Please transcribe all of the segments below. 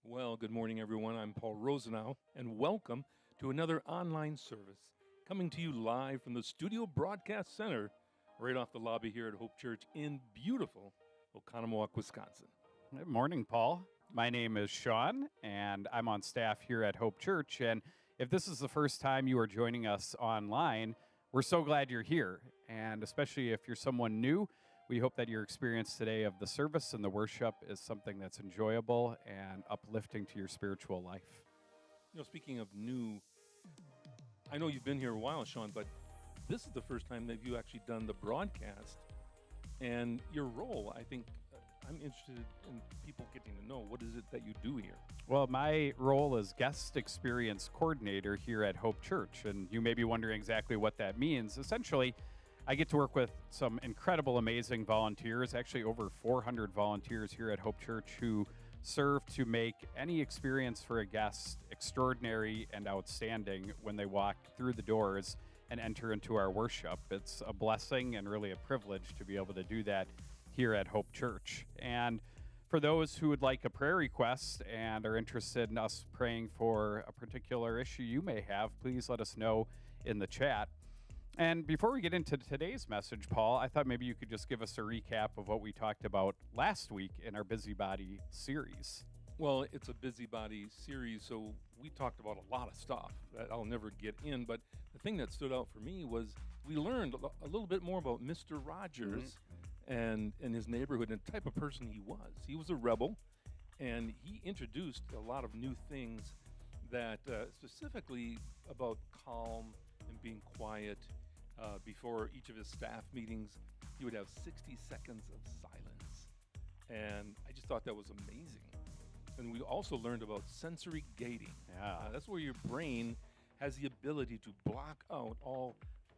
Well, good morning, everyone. I'm Paul Rosenau, and welcome to another online service coming to you live from the Studio Broadcast Center right off the lobby here at Hope Church in beautiful Oconomowoc, Wisconsin. Good morning, Paul. My name is Sean, and I'm on staff here at Hope Church. And if this is the first time you are joining us online, we're so glad you're here. And especially if you're someone new, we hope that your experience today of the service and the worship is something that's enjoyable and uplifting to your spiritual life. You know, speaking of new, I know you've been here a while, Sean, but this is the first time that you've actually done the broadcast. And your role, I think, I'm interested in people getting to know what is it that you do here. Well, my role is guest experience coordinator here at Hope Church. And you may be wondering exactly what that means. Essentially, I get to work with some incredible, amazing volunteers, actually over 400 volunteers here at Hope Church who serve to make any experience for a guest extraordinary and outstanding when they walk through the doors and enter into our worship. It's a blessing and really a privilege to be able to do that here at Hope Church. And for those who would like a prayer request and are interested in us praying for a particular issue you may have, please let us know in the chat. And before we get into today's message, Paul, I thought maybe you could just give us a recap of what we talked about last week in our Busybody series. Well, it's a busybody series, so we talked about a lot of stuff that I'll never get in. But the thing that stood out for me was we learned a little bit more about Mr. Rogers and his neighborhood and the type of person he was. He was a rebel, and he introduced a lot of new things that specifically about calm and being quiet. Before each of his staff meetings, he would have 60 seconds of silence. And I just thought that was amazing. And we also learned about sensory gating. That's where your brain has the ability to block out all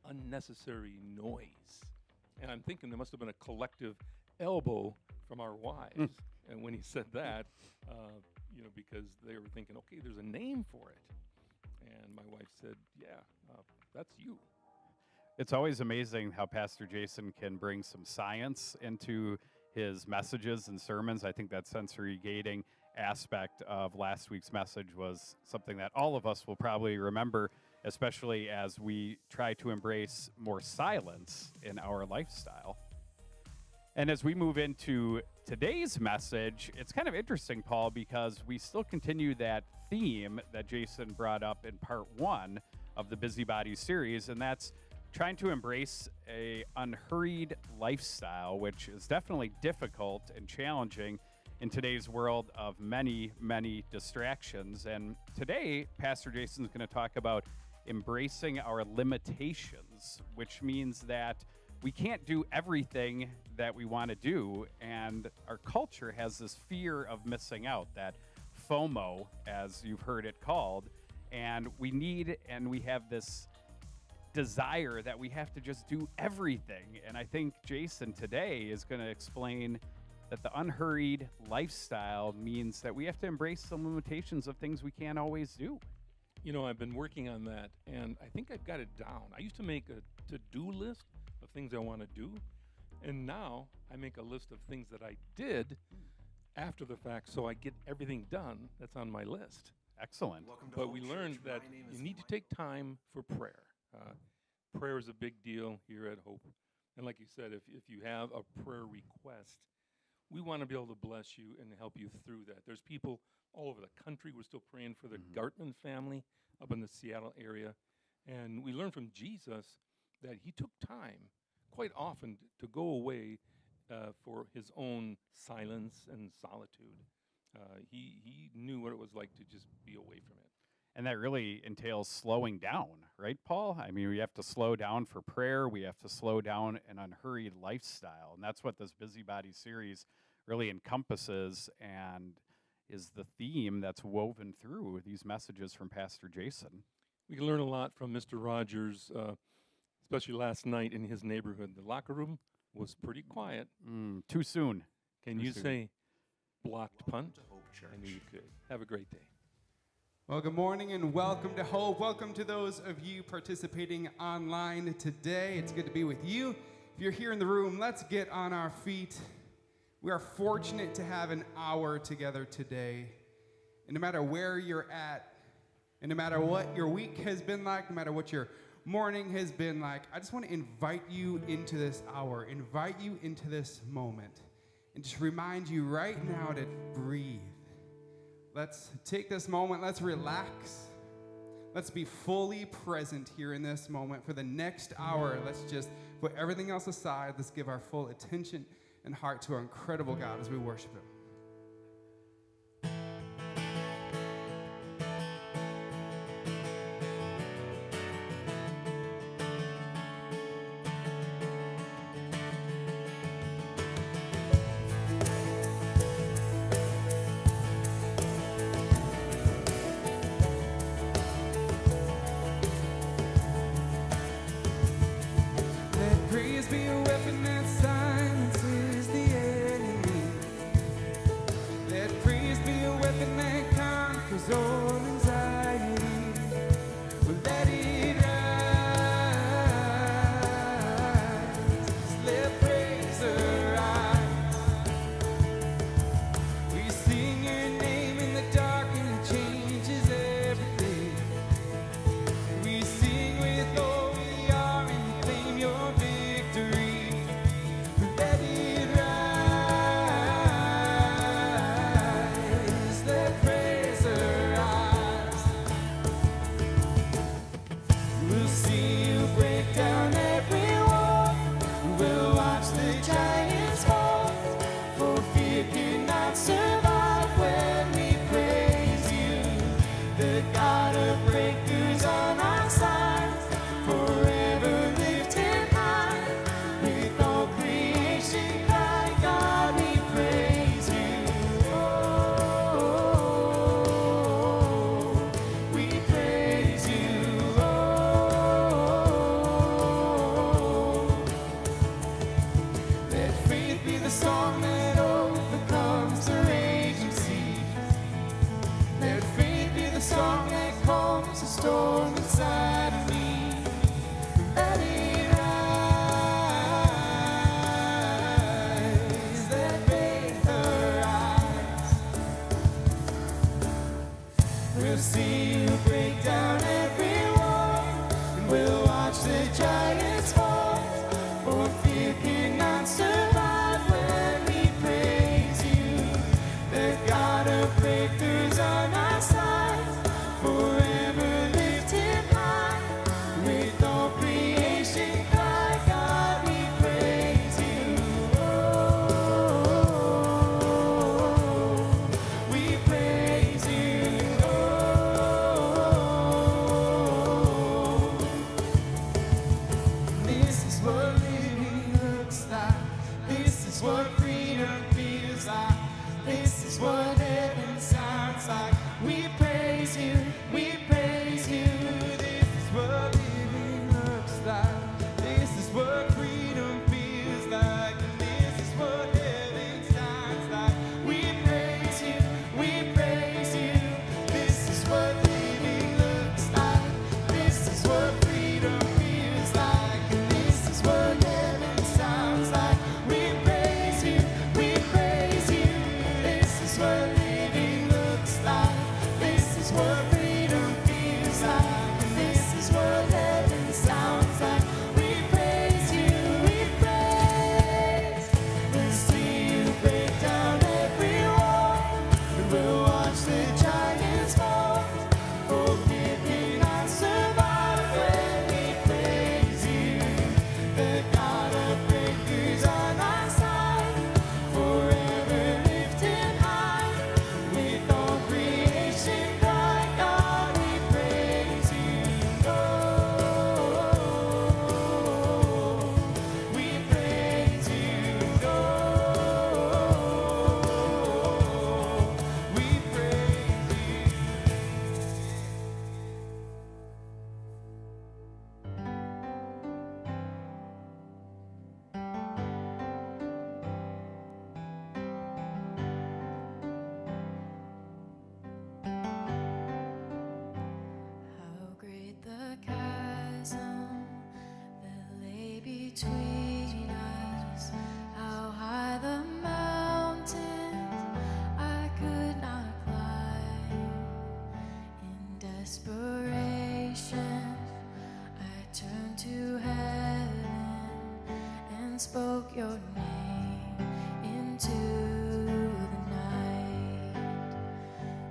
unnecessary noise. And I'm thinking there must have been a collective elbow from our wives. And when he said that, because they were thinking, okay, there's a name for it. And my wife said, yeah, that's you. It's always amazing how Pastor Jason can bring some science into his messages and sermons. I think that sensory gating aspect of last week's message was something that all of us will probably remember, especially as we try to embrace more silence in our lifestyle. And as we move into today's message, it's kind of interesting, Paul, because we still continue that theme that Jason brought up in part one of the Busybody series, and that's trying to embrace a unhurried lifestyle, which is definitely difficult and challenging in today's world of many, many distractions. And today, Pastor Jason's going to talk about embracing our limitations, which means that we can't do everything that we want to do. And our culture has this fear of missing out, that FOMO, as you've heard it called. And we have this desire that we have to just do everything. And I think Jason today is going to explain that the unhurried lifestyle means that we have to embrace some limitations of things we can't always do. You know, I've been working on that, and I think I've got it down. I used to make a to-do list of things I want to do, and now I make a list of things that I did after the fact, so I get everything done that's on my list. Excellent. But we learned that you need to take time for prayer. Prayer is a big deal here at Hope. And like you said, if you have a prayer request, we want to be able to bless you and help you through that. There's people all over the country. We're still praying for the Gartman family up in the Seattle area. And we learned from Jesus that he took time quite often to go away for his own silence and solitude. He knew what it was like to just be away from it. And that really entails slowing down, right, Paul? I mean, we have to slow down for prayer. We have to slow down an unhurried lifestyle. And that's what this Busybody series really encompasses and is the theme that's woven through these messages from Pastor Jason. We can learn a lot from Mr. Rogers, especially last night in his neighborhood. The locker room was pretty quiet. Too soon. Can you say blocked punt? I knew you could. Have a great day. Well, good morning and welcome to Hope. Welcome to those of you participating online today. It's good to be with you. If you're here in the room, let's get on our feet. We are fortunate to have an hour together today. And no matter where you're at, and no matter what your week has been like, no matter what your morning has been like, I just want to invite you into this hour, invite you into this moment, and just remind you right now to breathe. Let's take this moment, let's relax. Let's be fully present here in this moment for the next hour. Let's just put everything else aside. Let's give our full attention and heart to our incredible God as we worship him. Let praise be a weapon that silences the enemy. Let praise be a weapon that conquers all anxiety. Well, let it rise. Let praise arise. We sing your name in the dark and it changes everything. We sing with all we are and claim your victory. Let it rise. Let praise arise. We'll see you break down every wall. We'll watch the giants fall. For fear cannot survive when we praise you. The God of breakthroughs on our side, forever lifted high. With all creation cry, God, we praise you. Oh, we praise you. Oh, let faith be the song that overcomes the raging sea. Let faith be the song that calms the storm inside of me. Let it rise. Let faith arise. We'll see you break down every wall, and we'll watch the giants fall. For fear cannot survive when we praise you. The God of breakthroughs on our side, forever lifted high. With all creation cry, God, we praise you. Oh, we praise you. Oh, this is what living looks like. This is what freedom feels like. This is what heaven sounds like. We praise you, we praise you. This is what living looks like. This is what freedom feels like. And this is what heaven sounds like. We praise you, we praise you. This is what living looks like. This is what freedom feels like. And this is what heaven sounds like. We praise you, we praise you. This is what living looks like. This is what freedom feels like. And this is what heaven sounds like. We praise you, we praise. We'll see you break down every wall, and we'll watch the giants fall. For fear cannot survive when we praise you. The God of breakthroughs on our side, forever lifted high. With all creation cry, God, we praise you. Oh, we praise you. Oh, we praise you. How great the chasm that lay between us, how high the mountain I could not climb. and spoke your name into the night.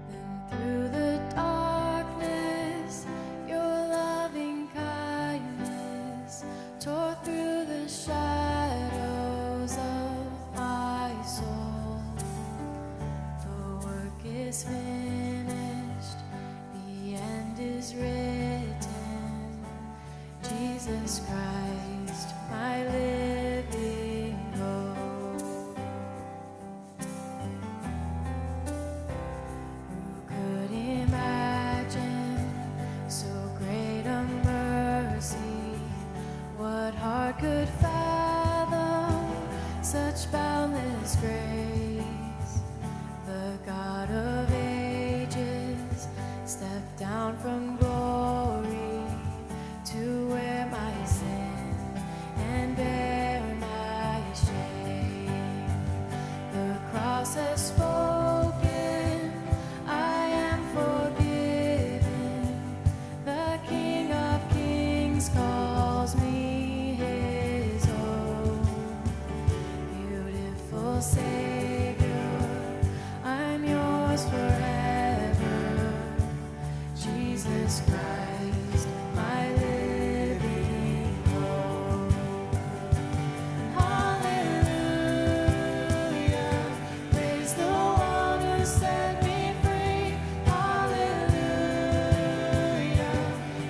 Then through the darkness, your loving kindness tore through the shadows of my soul. The work is finished, the end is written. Jesus Christ, my living hope. Who could imagine so great a mercy? What heart could fathom such boundless grace? The God of ages stepped down from glory to wear my sin and bear my shame. The cross has spoken, I am forgiven. The King of Kings calls me his own. Beautiful Savior, I'm yours forever. Jesus Christ, my living hope. Hallelujah, praise the one who set me free. Hallelujah,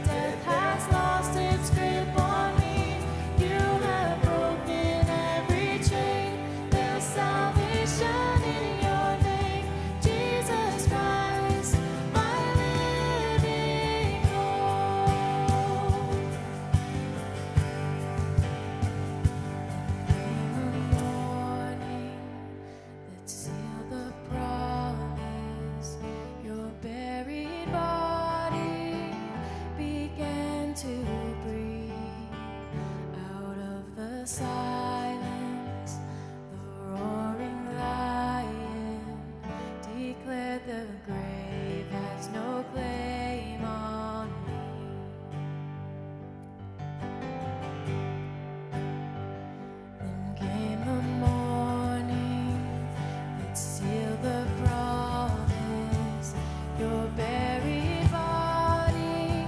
death has lost its grip on me. You have broken every chain. There's salvation in your name, Jesus Christ, my living hope. In the morning that sealed the promise, your buried body began to breathe. Out of the silence, the roaring lion declared the grave has no claim on me. Then came the morning that sealed the promise. Your buried body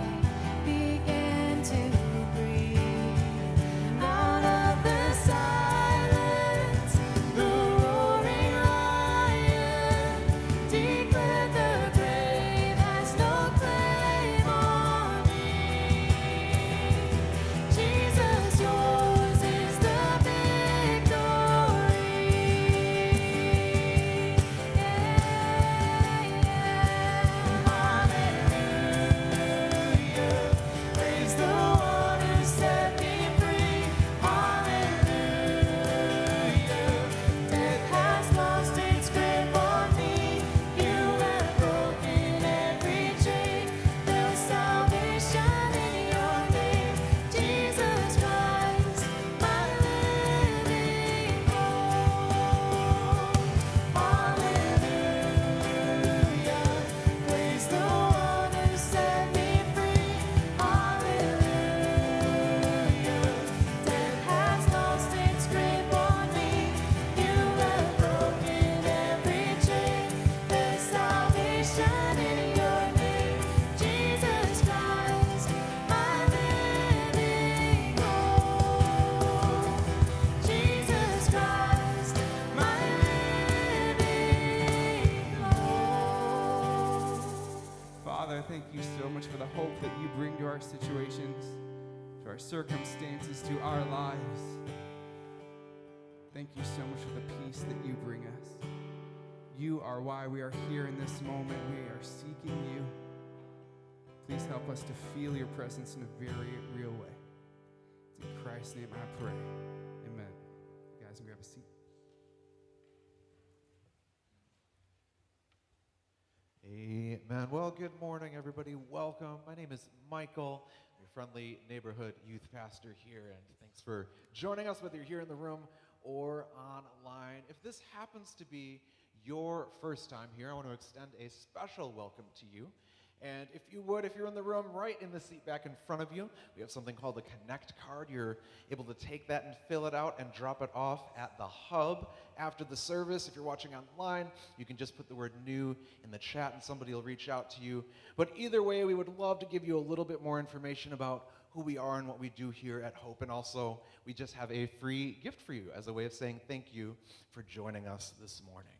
began to breathe. Out of the silence, the roaring lion declared the grave has no claim on me. Jesus, yours is the victory. Hallelujah, praise the one who set me free. Hallelujah, death has lost its grip on me. You have broken every chain. There's salvation in your name, Jesus Christ, my living hope. Hallelujah, praise the one who set me free. Hallelujah, death has lost its grip on me. You have broken every chain. There's salvation in your name, Jesus Christ, my living hope. Jesus Christ, my living hope. Father, thank you so much for the hope that you bring to our situations, to our circumstances, to our lives. Thank you so much for the peace that you bring us. You are why we are here in this moment. We are seeking you. Please help us to feel your presence in a very real way. It's in Christ's name I pray. Amen. You guys can grab a seat. Amen. Well, good morning, everybody. Welcome. My name is Michael, your friendly neighborhood youth pastor here, and thanks for joining us, whether you're here in the room or online. If this happens to be your first time here, I want to extend a special welcome to you And if you would, if you're in the room, right in the seat back in front of you, we have something called a Connect card. You're able to take that and fill it out and drop it off at the hub after the service. If you're watching online, you can just put the word new in the chat and somebody will reach out to you. But either way, we would love to give you a little bit more information about who we are and what we do here at Hope. And also, we just have a free gift for you as a way of saying thank you for joining us this morning.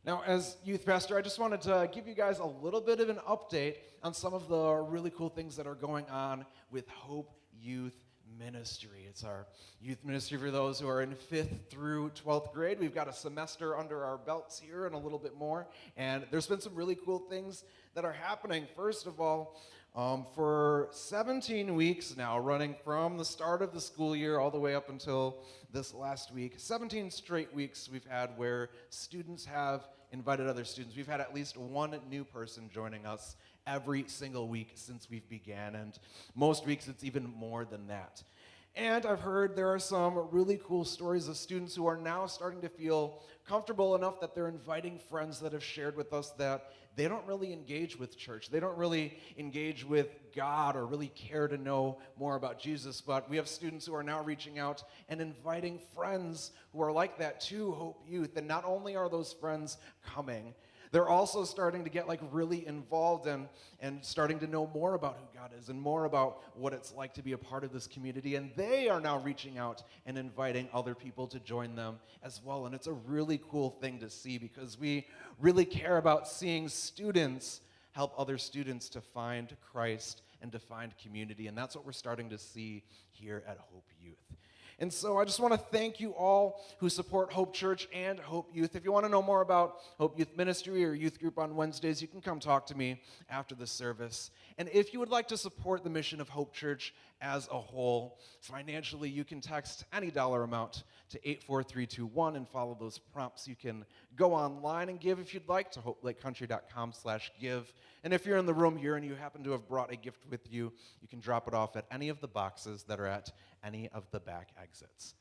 Now, as youth pastor, I just wanted to give you guys a little bit of an update on some of the really cool things that are going on with Hope Youth Ministry. It's our youth ministry for those who are in 5th through 12th grade. We've got a semester under our belts here and a little bit more, and there's been some really cool things that are happening. First of all, for 17 weeks now, running from the start of the school year all the way up until this last week, 17 straight weeks we've had where students have invited other students. We've had at least one new person joining us every single week since we've began, and most weeks it's even more than that. And I've heard there are some really cool stories of students who are now starting to feel comfortable enough that they're inviting friends that have shared with us that they don't really engage with church. They don't really engage with God or really care to know more about Jesus. But we have students who are now reaching out and inviting friends who are like that to Hope Youth. And not only are those friends coming, they're also starting to get really involved and starting to know more about who God is and more about what it's like to be a part of this community. And they are now reaching out and inviting other people to join them as well. And it's a really cool thing to see because we really care about seeing students help other students to find Christ and to find community. And that's what we're starting to see here at Hope Youth. And so I just want to thank you all who support Hope Church and Hope Youth. If you want to know more about Hope Youth Ministry or youth group on Wednesdays, you can come talk to me after the service. And if you would like to support the mission of Hope Church as a whole, financially, you can text any dollar amount to 84321 and follow those prompts. You can go online and give if you'd like to hopelakecountry.com/give. And if you're in the room here and you happen to have brought a gift with you, you can drop it off at any of the boxes that are at any of the back exits.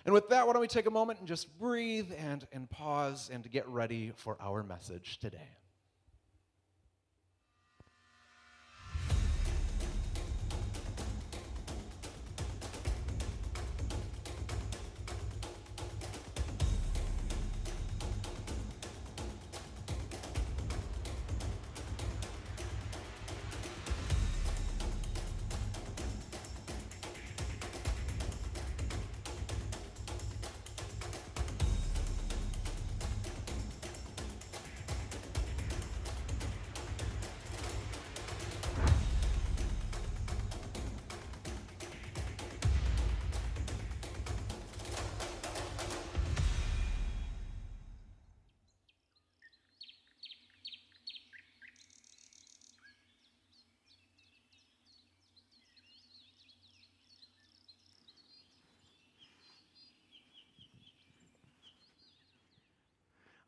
And with that, why don't we take a moment and just breathe and pause and get ready for our message today.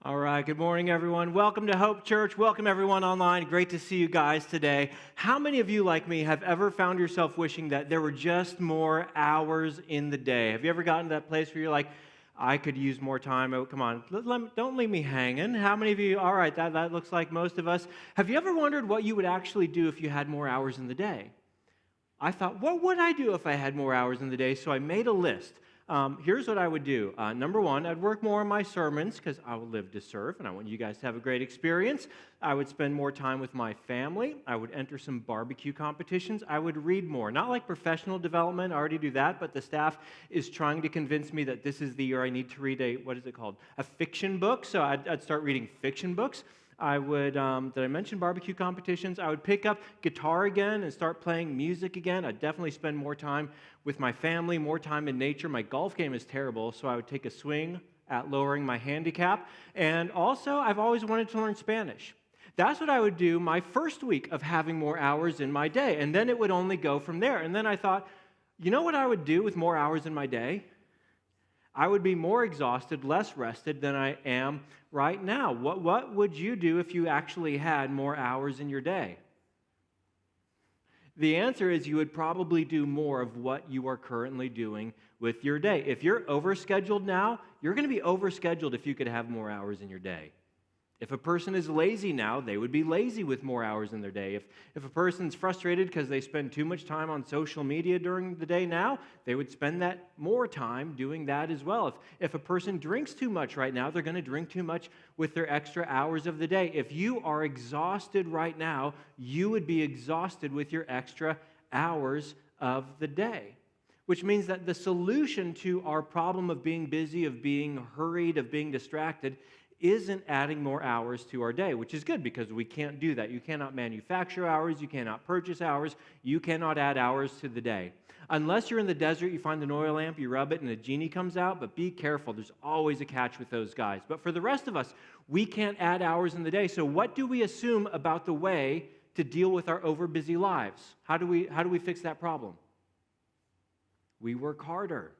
All right, good morning, everyone. Welcome to Hope Church. Welcome, everyone online. Great to see you guys today. How many of you, like me, have ever found yourself wishing that there were just more hours in the day? Have you ever gotten to that place where you're like, I could use more time? Oh, come on, don't leave me hanging. How many of you, all right, that looks like most of us. Have you ever wondered what you would actually do if you had more hours in the day? I thought, what would I do if I had more hours in the day? So I made a list. Here's what I would do. Number one, I'd work more on my sermons because I will live to serve, and I want you guys to have a great experience. I would spend more time with my family. I would enter some barbecue competitions. I would read more. Not like professional development, I already do that, but the staff is trying to convince me that this is the year I need to read a fiction book. So I'd start reading fiction books. I would, did I mention barbecue competitions? I would pick up guitar again and start playing music again. I'd definitely spend more time with my family, more time in nature. My golf game is terrible, so I would take a swing at lowering my handicap. And also, I've always wanted to learn Spanish. That's what I would do my first week of having more hours in my day, and then it would only go from there. And then I thought, you know what I would do with more hours in my day? I would be more exhausted, less rested than I am right now. What would you do if you actually had more hours in your day? The answer is you would probably do more of what you are currently doing with your day. If you're overscheduled now, you're going to be overscheduled if you could have more hours in your day. If a person is lazy now, they would be lazy with more hours in their day. If a person's frustrated because they spend too much time on social media during the day now, they would spend that more time doing that as well. If a person drinks too much right now, they're going to drink too much with their extra hours of the day. If you are exhausted right now, you would be exhausted with your extra hours of the day. Which means that the solution to our problem of being busy, of being hurried, of being distracted, isn't adding more hours to our day, which is good because we can't do that. You cannot manufacture hours, you cannot purchase hours, you cannot add hours to the day. Unless you're in the desert, you find an oil lamp, you rub it, and a genie comes out, but be careful. There's always a catch with those guys. But for the rest of us, we can't add hours in the day. So what do we assume about the way to deal with our overbusy lives? How do we fix that problem? We work harder.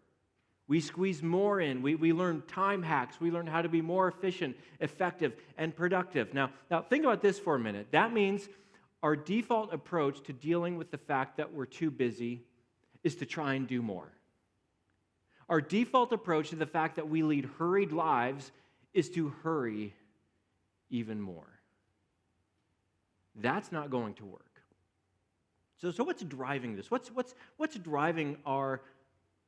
We squeeze more in. We learn time hacks. We learn how to be more efficient, effective, and productive. Now think about this for a minute. That means our default approach to dealing with the fact that we're too busy is to try and do more. Our default approach to the fact that we lead hurried lives is to hurry even more. That's not going to work. So what's driving this? What's driving our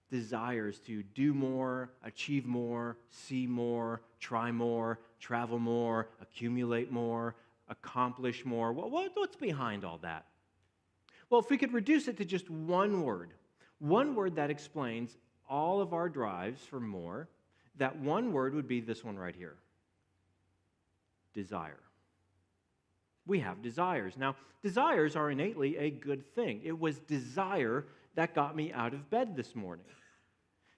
desires to do more, achieve more, see more, try more, travel more, accumulate more, accomplish more? What's behind all that? Well, if we could reduce it to just one word that explains all of our drives for more, that one word would be this one right here: desire. We have desires. Now, desires are innately a good thing. It was desire that got me out of bed this morning.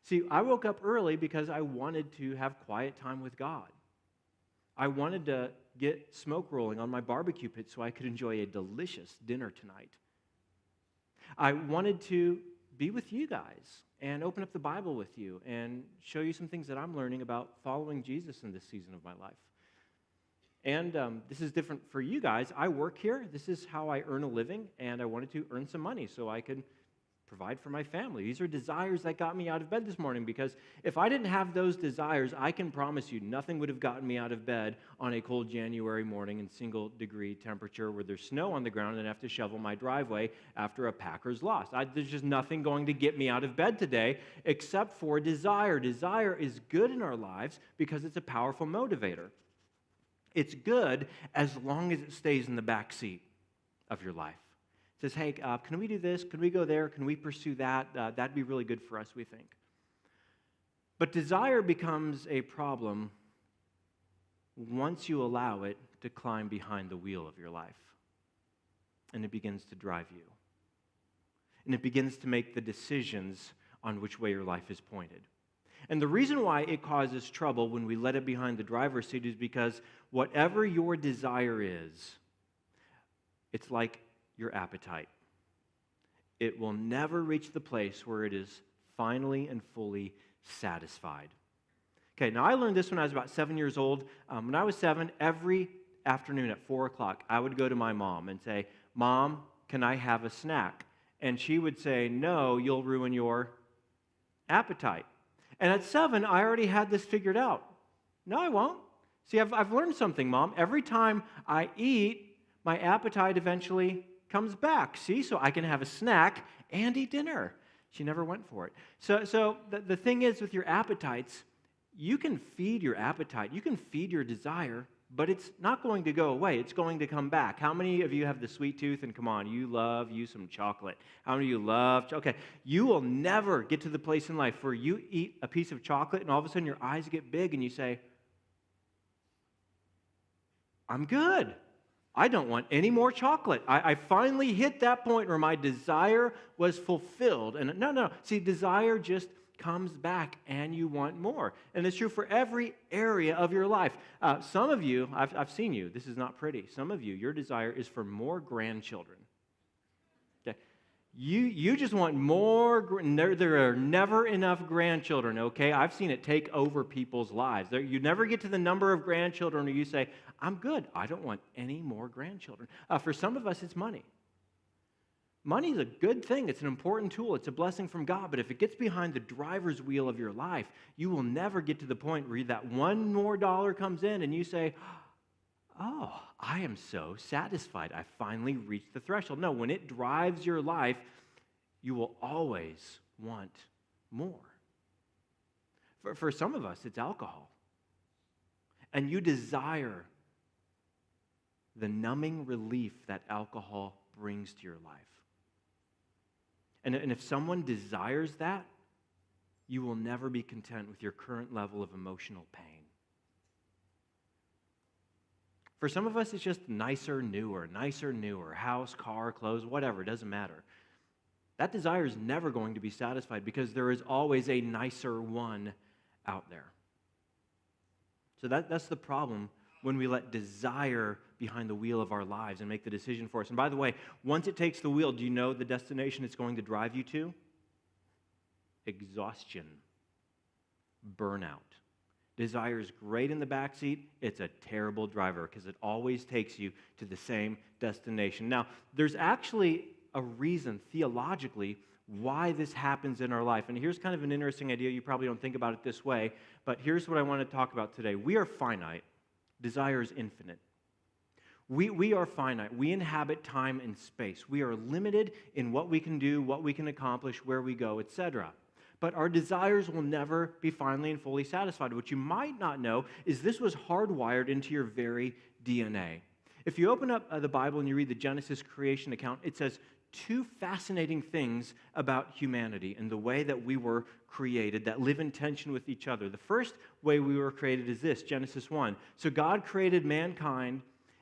See, I woke up early because I wanted to have quiet time with God. I wanted to get smoke rolling on my barbecue pit so I could enjoy a delicious dinner tonight. I wanted to be with you guys and open up the Bible with you and show you some things that I'm learning about following Jesus in this season of my life. And this is different for you guys. I work here. This is how I earn a living, and I wanted to earn some money so I could provide for my family. These are desires that got me out of bed this morning, because if I didn't have those desires, I can promise you nothing would have gotten me out of bed on a cold January morning in single-degree temperature where there's snow on the ground and I have to shovel my driveway after a Packers loss. There's just nothing going to get me out of bed today except for desire. Desire is good in our lives because it's a powerful motivator. It's good as long as it stays in the back seat of your life. It says, hey, can we do this? Can we go there? Can we pursue that? That'd be really good for us, we think. But desire becomes a problem once you allow it to climb behind the wheel of your life. And it begins to drive you. And it begins to make the decisions on which way your life is pointed. And the reason why it causes trouble when we let it behind the driver's seat is because whatever your desire is, it's like your appetite. It will never reach the place where it is finally and fully satisfied. Okay, now I learned this when I was about 7 years old. When I was 7, every afternoon at 4 o'clock, I would go to my mom and say, Mom, can I have a snack? And she would say, no, you'll ruin your appetite. And at 7, I already had this figured out. No, I won't. See, I've learned something, Mom. Every time I eat, my appetite eventually comes back. See, so I can have a snack and eat dinner. She never went for it. So the thing is with your appetites, you can feed your appetite. You can feed your desire, but it's not going to go away. It's going to come back. How many of you have the sweet tooth? And come on, you love some chocolate. How many of you love chocolate? Okay, you will never get to the place in life where you eat a piece of chocolate and all of a sudden your eyes get big and you say, I'm good. I don't want any more chocolate. I finally hit that point where my desire was fulfilled. And no. See, desire just comes back and you want more. And it's true for every area of your life. Some of you, I've seen you, this is not pretty. Some of you, your desire is for more grandchildren. Okay? You just want more, there are never enough grandchildren, okay? I've seen it take over people's lives. You never get to the number of grandchildren where you say, I'm good, I don't want any more grandchildren. For some of us, it's money. Money is a good thing. It's an important tool. It's a blessing from God. But if it gets behind the driver's wheel of your life, you will never get to the point where that one more dollar comes in and you say, oh, I am so satisfied. I finally reached the threshold. No, when it drives your life, you will always want more. For some of us, it's alcohol. And you desire the numbing relief that alcohol brings to your life. And if someone desires that, you will never be content with your current level of emotional pain. For some of us, it's just nicer, newer, house, car, clothes, whatever, it doesn't matter. That desire is never going to be satisfied because there is always a nicer one out there. So that's the problem when we let desire behind the wheel of our lives and make the decision for us. And by the way, once it takes the wheel, do you know the destination it's going to drive you to? Exhaustion, burnout. Desire is great in the backseat. It's a terrible driver because it always takes you to the same destination. Now, there's actually a reason theologically why this happens in our life. And here's kind of an interesting idea. You probably don't think about it this way, but here's what I want to talk about today. We are finite. Desire is infinite. We are finite. We inhabit time and space. We are limited in what we can do, what we can accomplish, where we go, etc. But our desires will never be finally and fully satisfied. What you might not know is this was hardwired into your very DNA. If you open up the Bible and you read the Genesis creation account, it says two fascinating things about humanity and the way that we were created that live in tension with each other. The first way we were created is this, Genesis 1. So God created mankind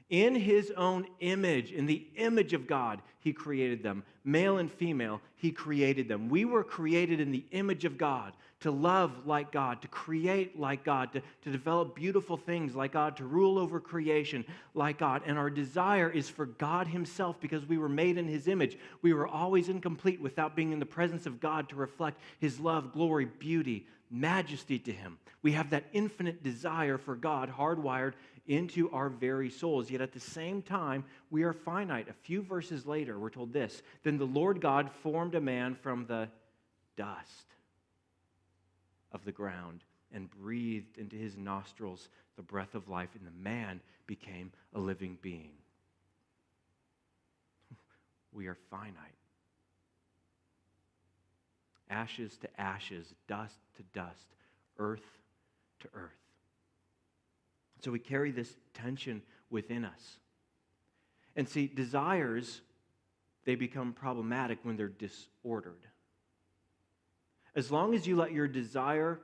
in his own image. In the image of God, he created them. Male and female, he created them. We were created in the image of God, to love like God, to create like God, to develop beautiful things like God, to rule over creation like God. And our desire is for God himself because we were made in his image. We were always incomplete without being in the presence of God to reflect his love, glory, beauty, majesty to him. We have that infinite desire for God hardwired into our very souls. Yet at the same time, we are finite. A few verses later, we're told this, "Then the Lord God formed a man from the dust of the ground and breathed into his nostrils the breath of life, and the man became a living being." We are finite. Ashes to ashes, dust to dust, earth to earth. So we carry this tension within us. And see, desires, they become problematic when they're disordered. As long as you let your desire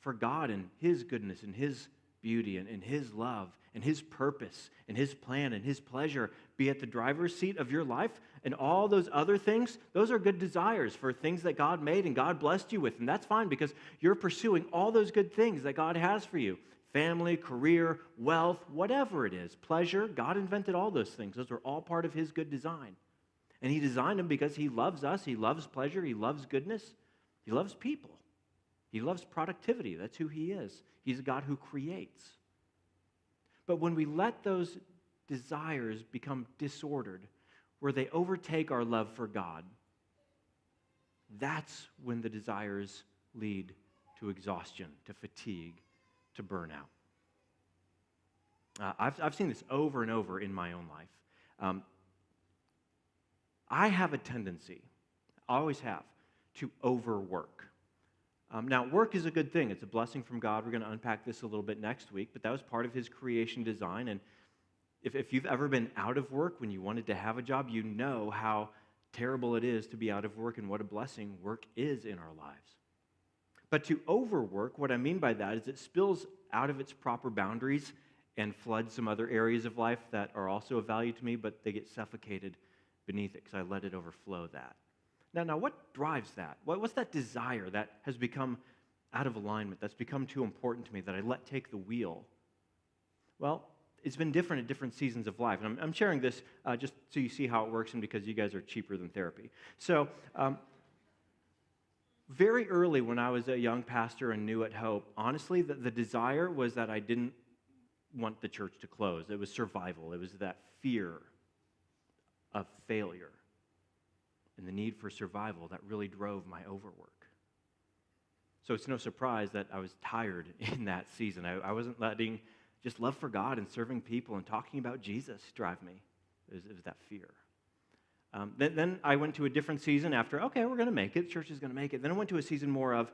for God and his goodness and his beauty and his love and his purpose and his plan and his pleasure be at the driver's seat of your life, and all those other things, those are good desires for things that God made and God blessed you with. And that's fine because you're pursuing all those good things that God has for you. Family, career, wealth, whatever it is, pleasure. God invented all those things. Those are all part of his good design. And he designed them because he loves us. He loves pleasure. He loves goodness. He loves people. He loves productivity. That's who he is. He's a God who creates. But when we let those desires become disordered, where they overtake our love for God, that's when the desires lead to exhaustion, to fatigue, to burnout. I've seen this over and over in my own life. I have a tendency, I always have, to overwork. Now, work is a good thing. It's a blessing from God. We're going to unpack this a little bit next week, but that was part of his creation design. And if you've ever been out of work when you wanted to have a job, you know how terrible it is to be out of work and what a blessing work is in our lives. But to overwork, what I mean by that is it spills out of its proper boundaries and floods some other areas of life that are also of value to me, but they get suffocated beneath it because I let it overflow that. Now, what drives that? What's that desire that has become out of alignment, that's become too important to me, that I let take the wheel? Well, it's been different at different seasons of life. And I'm sharing this just so you see how it works and because you guys are cheaper than therapy. So, very early when I was a young pastor and new at Hope, honestly, the desire was that I didn't want the church to close. It was survival. It was that fear of failure and the need for survival that really drove my overwork. So it's no surprise that I was tired in that season. I wasn't letting just love for God and serving people and talking about Jesus drive me. It was that fear. Then I went to a different season after, okay, we're going to make it. Church is going to make it. Then I went to a season more of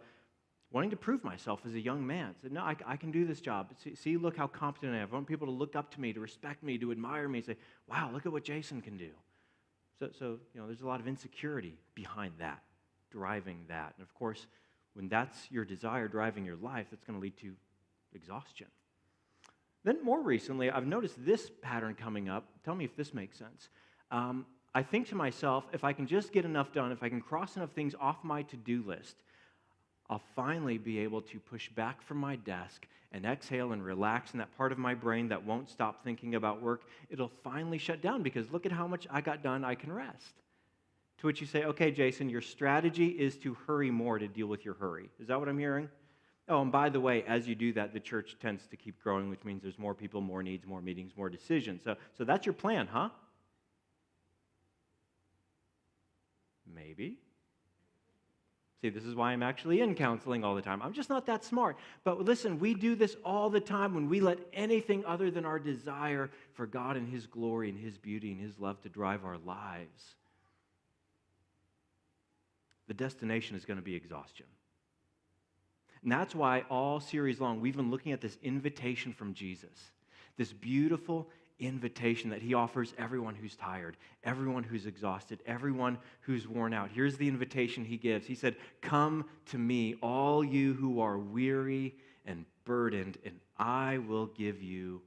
wanting to prove myself as a young man. I said, no, I can do this job. See, look how competent I am. I want people to look up to me, to respect me, to admire me, say, wow, look at what Jason can do. So there's a lot of insecurity behind that, driving that. And of course, when that's your desire driving your life, that's going to lead to exhaustion. Then more recently, I've noticed this pattern coming up. Tell me if this makes sense. I think to myself, if I can just get enough done, if I can cross enough things off my to-do list, I'll finally be able to push back from my desk and exhale and relax in that part of my brain that won't stop thinking about work. It'll finally shut down because look at how much I got done, I can rest. To which you say, okay, Jason, your strategy is to hurry more to deal with your hurry. Is that what I'm hearing? Oh, and by the way, as you do that, the church tends to keep growing, which means there's more people, more needs, more meetings, more decisions. So that's your plan, huh? Maybe. See, this is why I'm actually in counseling all the time. I'm just not that smart. But listen, we do this all the time when we let anything other than our desire for God and His glory and His beauty and His love to drive our lives. The destination is going to be exhaustion. And that's why all series long, we've been looking at this invitation from Jesus, this beautiful invitation that He offers everyone who's tired, everyone who's exhausted, everyone who's worn out. Here's the invitation He gives. He said, come to me, all you who are weary and burdened, and I will give you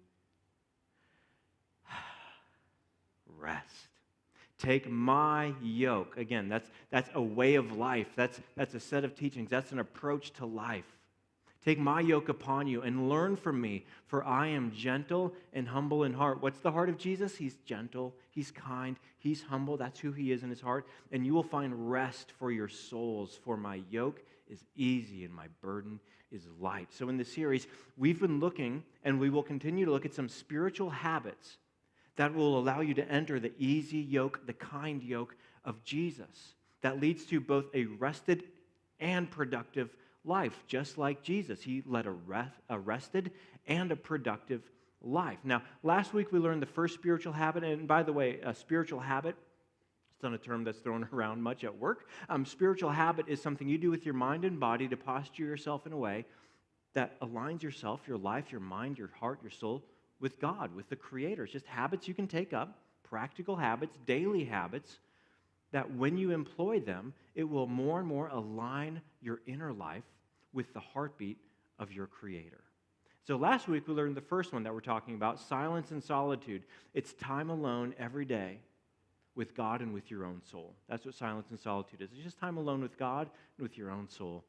rest. Take my yoke. Again, that's a way of life. That's a set of teachings. That's an approach to life. Take my yoke upon you and learn from me, for I am gentle and humble in heart. What's the heart of Jesus? He's gentle, He's kind, He's humble. That's who He is in His heart. And you will find rest for your souls, for my yoke is easy and my burden is light. So in this series, we've been looking, and we will continue to look at some spiritual habits that will allow you to enter the easy yoke, the kind yoke of Jesus. That leads to both a rested and productive life, just like Jesus. He led a rested and a productive life. Now, last week we learned the first spiritual habit, and by the way, a spiritual habit, it's not a term that's thrown around much at work. Spiritual habit is something you do with your mind and body to posture yourself in a way that aligns yourself, your life, your mind, your heart, your soul, with God, with the Creator. It's just habits you can take up, practical habits, daily habits, that when you employ them, it will more and more align your inner life with the heartbeat of your Creator. So last week we learned the first one that we're talking about, silence and solitude. It's time alone every day with God and with your own soul. That's what silence and solitude is. It's just time alone with God and with your own soul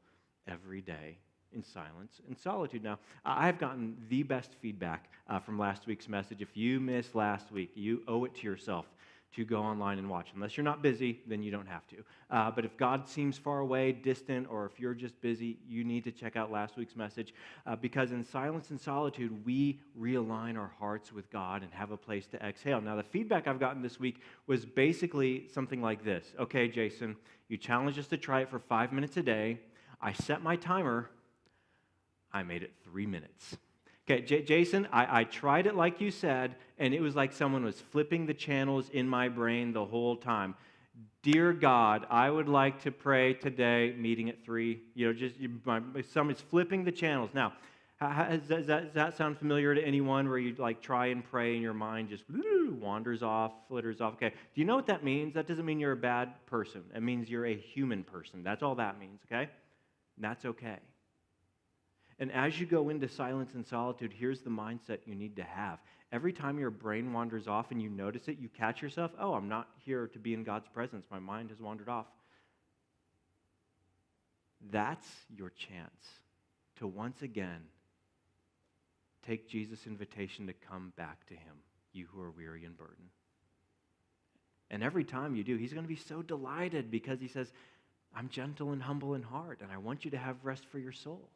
every day in silence and solitude. Now, I've gotten the best feedback from last week's message. If you missed last week, you owe it to yourself to go online and watch. Unless you're not busy, then you don't have to. But if God seems far away, distant, or if you're just busy, you need to check out last week's message because in silence and solitude, we realign our hearts with God and have a place to exhale. Now, the feedback I've gotten this week was basically something like this. Okay, Jason, you challenged us to try it for 5 minutes a day. I set my timer. I made it 3 minutes. Okay, Jason, I tried it like you said, and it was like someone was flipping the channels in my brain the whole time. Dear God, I would like to pray today, meeting at 3. Someone's flipping the channels. Now, does that sound familiar to anyone where you like try and pray and your mind just wanders off, flitters off? Okay, do you know what that means? That doesn't mean you're a bad person. It means you're a human person. That's all that means, okay? And that's okay. And as you go into silence and solitude, here's the mindset you need to have. Every time your brain wanders off and you notice it, you catch yourself, oh, I'm not here to be in God's presence. My mind has wandered off. That's your chance to once again take Jesus' invitation to come back to Him, you who are weary and burdened. And every time you do, He's going to be so delighted because He says, I'm gentle and humble in heart, and I want you to have rest for your soul.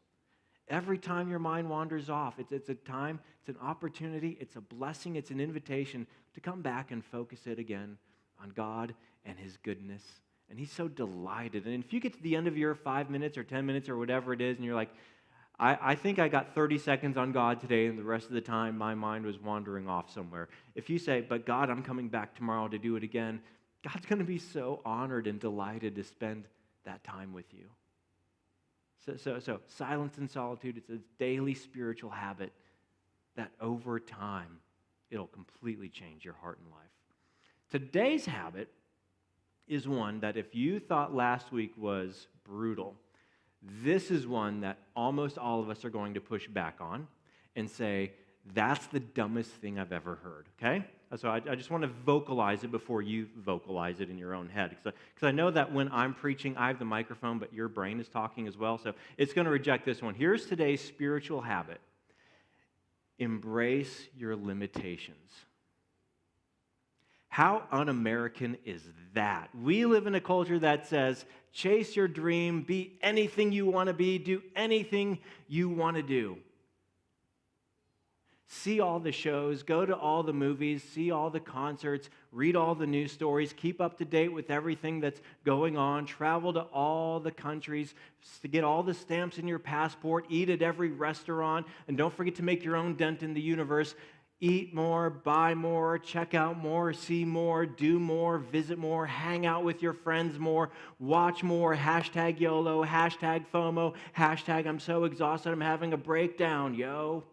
Every time your mind wanders off, it's a time, it's an opportunity, it's a blessing, it's an invitation to come back and focus it again on God and His goodness. And He's so delighted. And if you get to the end of your 5 minutes or 10 minutes or whatever it is, and you're like, I think I got 30 seconds on God today, and the rest of the time my mind was wandering off somewhere. If you say, but God, I'm coming back tomorrow to do it again, God's going to be so honored and delighted to spend that time with you. So silence and solitude, it's a daily spiritual habit that over time, it'll completely change your heart and life. Today's habit is one that if you thought last week was brutal, this is one that almost all of us are going to push back on and say, that's the dumbest thing I've ever heard, okay? So I just want to vocalize it before you vocalize it in your own head. Because I know that when I'm preaching, I have the microphone, but your brain is talking as well, so it's going to reject this one. Here's today's spiritual habit. Embrace your limitations. How un-American is that? We live in a culture that says, chase your dream, be anything you want to be, do anything you want to do. See all the shows, go to all the movies, see all the concerts, read all the news stories, keep up to date with everything that's going on, travel to all the countries, to get all the stamps in your passport, eat at every restaurant, and don't forget to make your own dent in the universe. Eat more, buy more, check out more, see more, do more, visit more, hang out with your friends more, watch more, hashtag YOLO, hashtag FOMO, hashtag I'm so exhausted I'm having a breakdown, yo.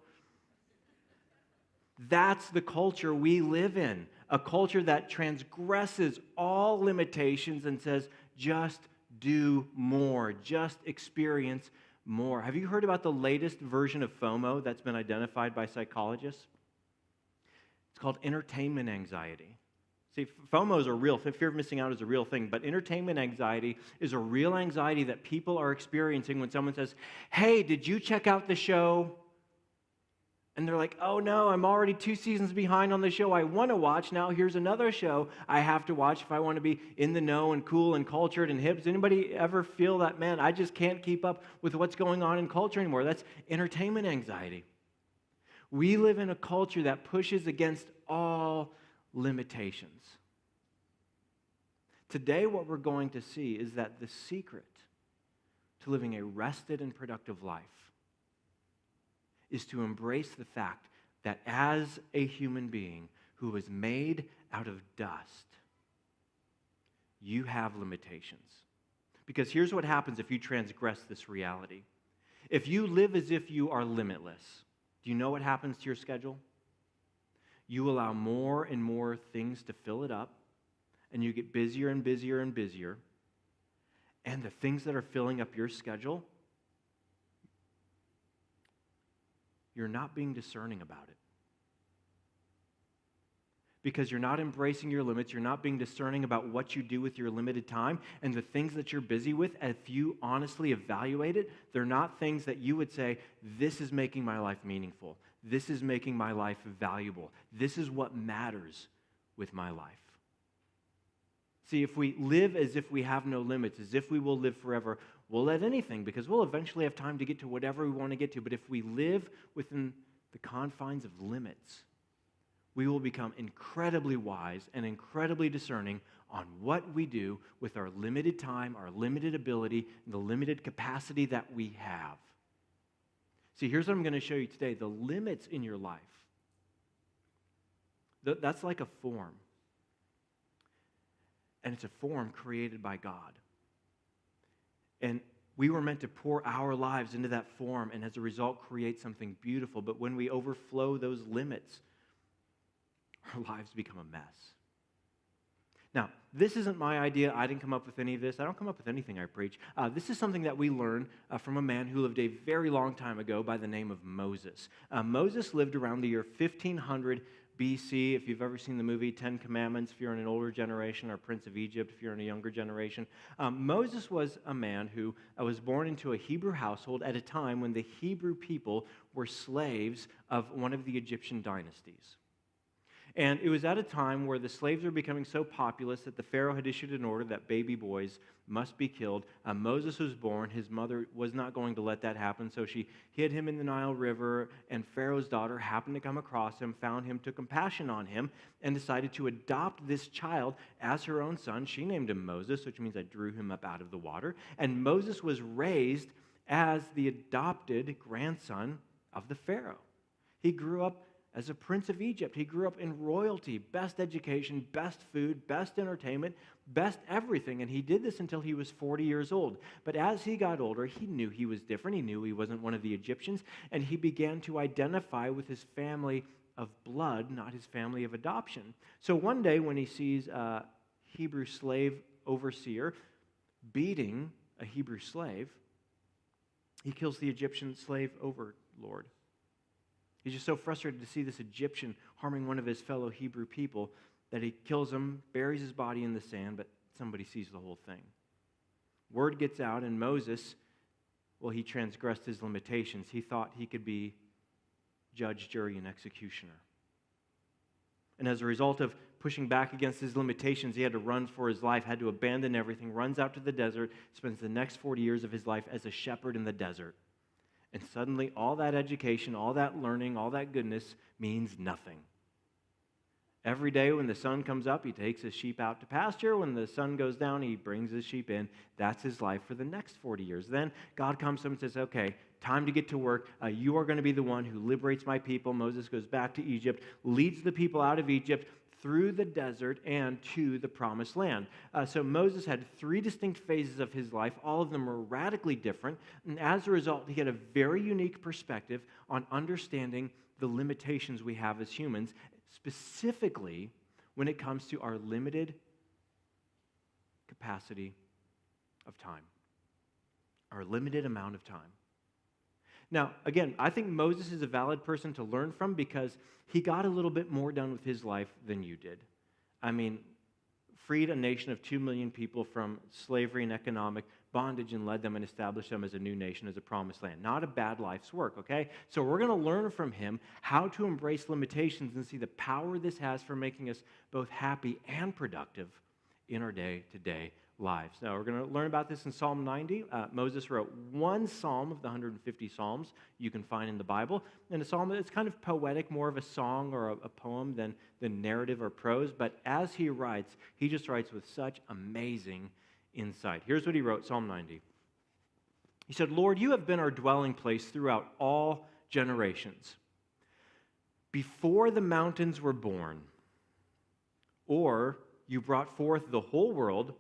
That's the culture we live in, a culture that transgresses all limitations and says, just do more, just experience more. Have you heard about the latest version of FOMO that's been identified by psychologists? It's called entertainment anxiety. See, FOMO is a real thing. Fear of missing out is a real thing, but entertainment anxiety is a real anxiety that people are experiencing when someone says, hey, did you check out the show? And they're like, oh no, I'm already 2 seasons behind on the show I want to watch. Now here's another show I have to watch if I want to be in the know and cool and cultured and hip. Does anybody ever feel that, man, I just can't keep up with what's going on in culture anymore? That's entertainment anxiety. We live in a culture that pushes against all limitations. Today, what we're going to see is that the secret to living a rested and productive life is to embrace the fact that as a human being who was made out of dust, you have limitations. Because here's what happens if you transgress this reality. If you live as if you are limitless, do you know what happens to your schedule? You allow more and more things to fill it up, and you get busier and busier and busier. And the things that are filling up your schedule, you're not being discerning about it. Because you're not embracing your limits, you're not being discerning about what you do with your limited time, and the things that you're busy with, if you honestly evaluate it, they're not things that you would say, this is making my life meaningful. This is making my life valuable. This is what matters with my life. See, if we live as if we have no limits, as if we will live forever, we'll let anything, because we'll eventually have time to get to whatever we want to get to. But if we live within the confines of limits, we will become incredibly wise and incredibly discerning on what we do with our limited time, our limited ability, and the limited capacity that we have. See, here's what I'm going to show you today. The limits in your life, that's like a form. And it's a form created by God. And we were meant to pour our lives into that form and as a result create something beautiful. But when we overflow those limits, our lives become a mess. Now, this isn't my idea. I didn't come up with any of this. I don't come up with anything I preach. This is something that we learned from a man who lived a very long time ago by the name of Moses. Moses lived around the year 1500 BC, if you've ever seen the movie Ten Commandments, if you're in an older generation, or Prince of Egypt, if you're in a younger generation. Moses was a man who was born into a Hebrew household at a time when the Hebrew people were slaves of one of the Egyptian dynasties. And it was at a time where the slaves were becoming so populous that the Pharaoh had issued an order that baby boys must be killed. Moses was born. His mother was not going to let that happen, so she hid him in the Nile River, and Pharaoh's daughter happened to come across him, found him, took compassion on him, and decided to adopt this child as her own son. She named him Moses, which means I drew him up out of the water. And Moses was raised as the adopted grandson of the Pharaoh. He grew up as a prince of Egypt. He grew up in royalty, best education, best food, best entertainment, best everything. And he did this until he was 40 years old. But as he got older, he knew he was different. He knew he wasn't one of the Egyptians. And he began to identify with his family of blood, not his family of adoption. So one day when he sees a Hebrew slave overseer beating a Hebrew slave, he kills the Egyptian slave overlord. He's just so frustrated to see this Egyptian harming one of his fellow Hebrew people that he kills him, buries his body in the sand, but somebody sees the whole thing. Word gets out, and Moses, well, he transgressed his limitations. He thought he could be judge, jury, and executioner. And as a result of pushing back against his limitations, he had to run for his life, had to abandon everything, runs out to the desert, spends the next 40 years of his life as a shepherd in the desert. And suddenly, all that education, all that learning, all that goodness means nothing. Every day when the sun comes up, he takes his sheep out to pasture. When the sun goes down, he brings his sheep in. That's his life for the next 40 years. Then God comes to him and says, okay, time to get to work. You are going to be the one who liberates my people. Moses goes back to Egypt, leads the people out of Egypt through the desert and to the promised land. So Moses had 3 distinct phases of his life. All of them were radically different. And as a result, he had a very unique perspective on understanding the limitations we have as humans, specifically when it comes to our limited capacity of time, our limited amount of time. Now, again, I think Moses is a valid person to learn from because he got a little bit more done with his life than you did. I mean, freed a nation of 2 million people from slavery and economic bondage and led them and established them as a new nation, as a promised land. Not a bad life's work, okay? So we're going to learn from him how to embrace limitations and see the power this has for making us both happy and productive in our day-to-day lives. Now, we're going to learn about this in Psalm 90. Moses wrote one psalm of the 150 psalms you can find in the Bible. And a psalm that's kind of poetic, more of a song or a poem than narrative or prose. But as he writes, he just writes with such amazing insight. Here's what he wrote, Psalm 90. He said, Lord, you have been our dwelling place throughout all generations. Before the mountains were born, or you brought forth the whole world,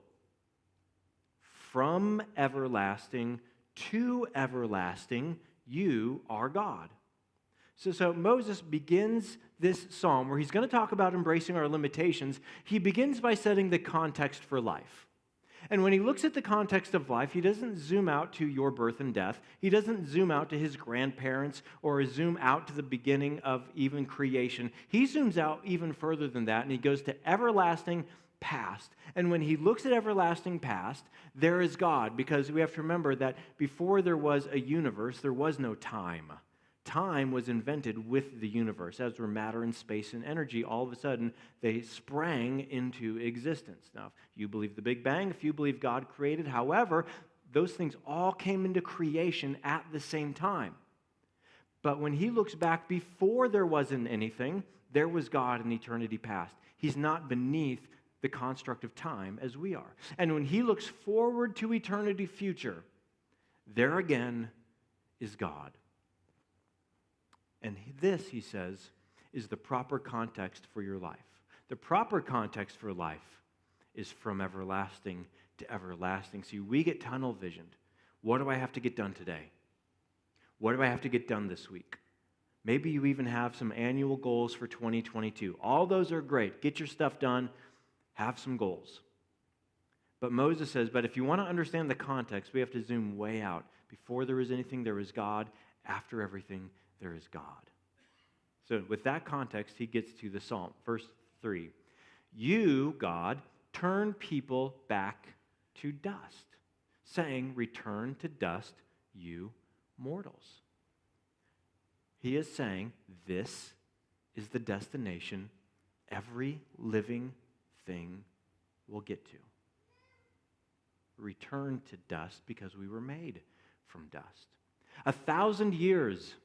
from everlasting to everlasting, you are God. So Moses begins this psalm where he's going to talk about embracing our limitations. He begins by setting the context for life. And when he looks at the context of life, he doesn't zoom out to your birth and death. He doesn't zoom out to his grandparents or zoom out to the beginning of even creation. He zooms out even further than that, and he goes to everlasting past. And when he looks at everlasting past, there is God, because we have to remember that before there was a universe, there was no time. Time was invented with the universe. As were matter and space and energy, all of a sudden they sprang into existence. Now, if you believe the Big Bang, if you believe God created, however, those things all came into creation at the same time. But when he looks back before there wasn't anything, there was God in eternity past. He's not beneath the construct of time as we are. And when he looks forward to eternity future, there again is God. And this, he says, is the proper context for your life. The proper context for life is from everlasting to everlasting. See, we get tunnel visioned. What do I have to get done today? What do I have to get done this week? Maybe you even have some annual goals for 2022. All those are great. Get your stuff done. Have some goals. But Moses says, but if you want to understand the context, we have to zoom way out. Before there is anything, there is God. After everything, there is God. So with that context, he gets to the psalm. Verse 3. You, God, turn people back to dust, saying, return to dust, you mortals. He is saying, this is the destination every living thing will get to. Return to dust because we were made from dust. 1,000 years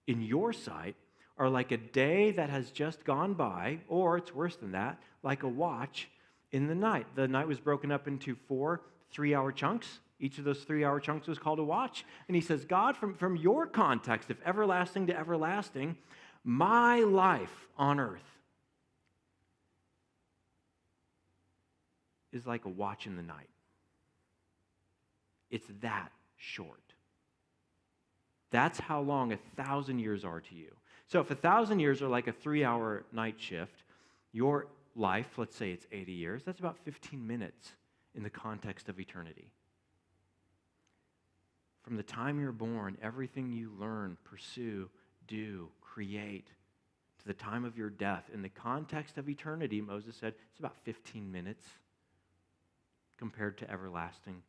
in your sight are like a day that has just gone by, or it's worse than that, like a watch in the night. The night was broken up into 4 3-hour chunks. Each of those 3-hour chunks was called a watch. And he says, God, from your context of everlasting to everlasting, my life on earth is like a watch in the night. It's that short. That's how long 1,000 years are to you. So if 1,000 years are like a 3-hour night shift, your life, let's say it's 80 years, that's about 15 minutes in the context of eternity. From the time you're born, everything you learn, pursue, do, create, to the time of your death, in the context of eternity, Moses said, it's about 15 minutes compared to everlasting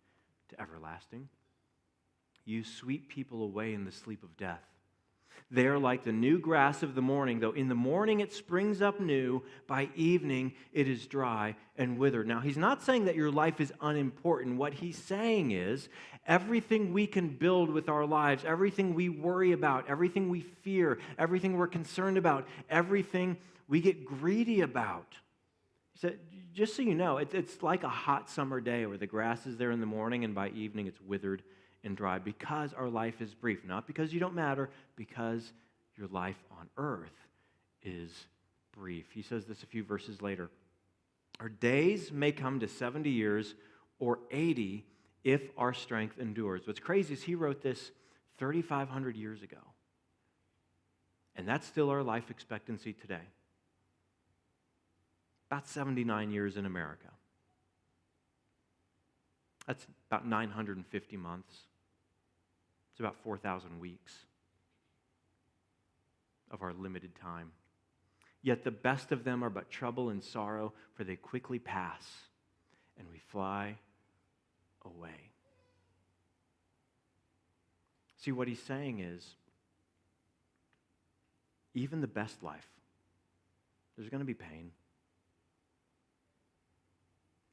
to everlasting. You sweep people away in the sleep of death. They are like the new grass of the morning, though in the morning it springs up new, by evening it is dry and withered. Now, he's not saying that your life is unimportant. What he's saying is everything we can build with our lives, everything we worry about, everything we fear, everything we're concerned about, everything we get greedy about. He said, just so you know, it's like a hot summer day where the grass is there in the morning and by evening it's withered and dry, because our life is brief. Not because you don't matter, because your life on earth is brief. He says this a few verses later. Our days may come to 70 years or 80 if our strength endures. What's crazy is he wrote this 3,500 years ago. And that's still our life expectancy today. About 79 years in America. That's about 950 months. It's about 4,000 weeks of our limited time. Yet the best of them are but trouble and sorrow, for they quickly pass, and we fly away. See, what he's saying is, even the best life, there's going to be pain.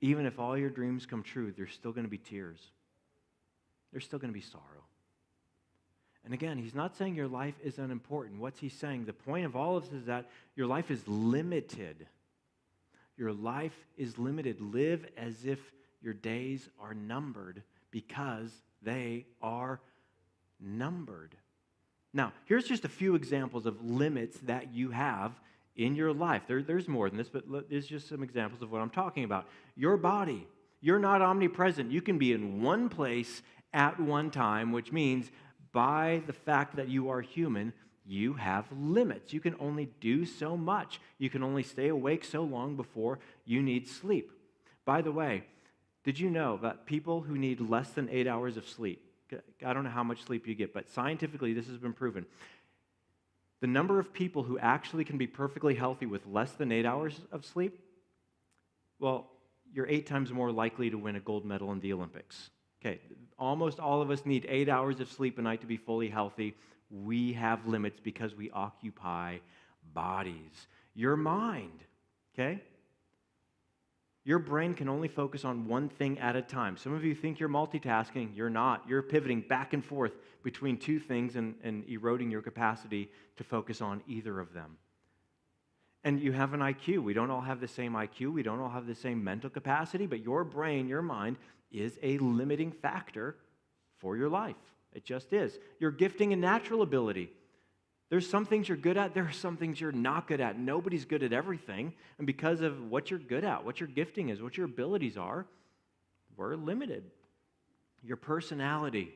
Even if all your dreams come true, there's still going to be tears. There's still going to be sorrow. And again, he's not saying your life is unimportant. What's he saying? The point of all of this is that your life is limited. Your life is limited. Live as if your days are numbered, because they are numbered. Now, here's just a few examples of limits that you have in your life. There's more than this, but there's just some examples of what I'm talking about. Your body. You're not omnipresent. You can be in one place at one time, which means by the fact that you are human, you have limits. You can only do so much. You can only stay awake so long before you need sleep. By the way, did you know that people who need less than 8 hours of sleep, I don't know how much sleep you get, but scientifically this has been proven, the number of people who actually can be perfectly healthy with less than 8 hours of sleep, well, you're 8 times more likely to win a gold medal in the Olympics. Okay, almost all of us need 8 hours of sleep a night to be fully healthy. We have limits because we occupy bodies. Your mind, okay? Your brain can only focus on one thing at a time. Some of you think you're multitasking. You're not. You're pivoting back and forth between two things and eroding your capacity to focus on either of them. And you have an IQ. We don't all have the same IQ. We don't all have the same mental capacity, but your brain, your mind, is a limiting factor for your life. It just is. Your gifting and natural ability. There's some things you're good at. There are some things you're not good at. Nobody's good at everything. And because of what you're good at, what your gifting is, what your abilities are, we're limited. Your personality.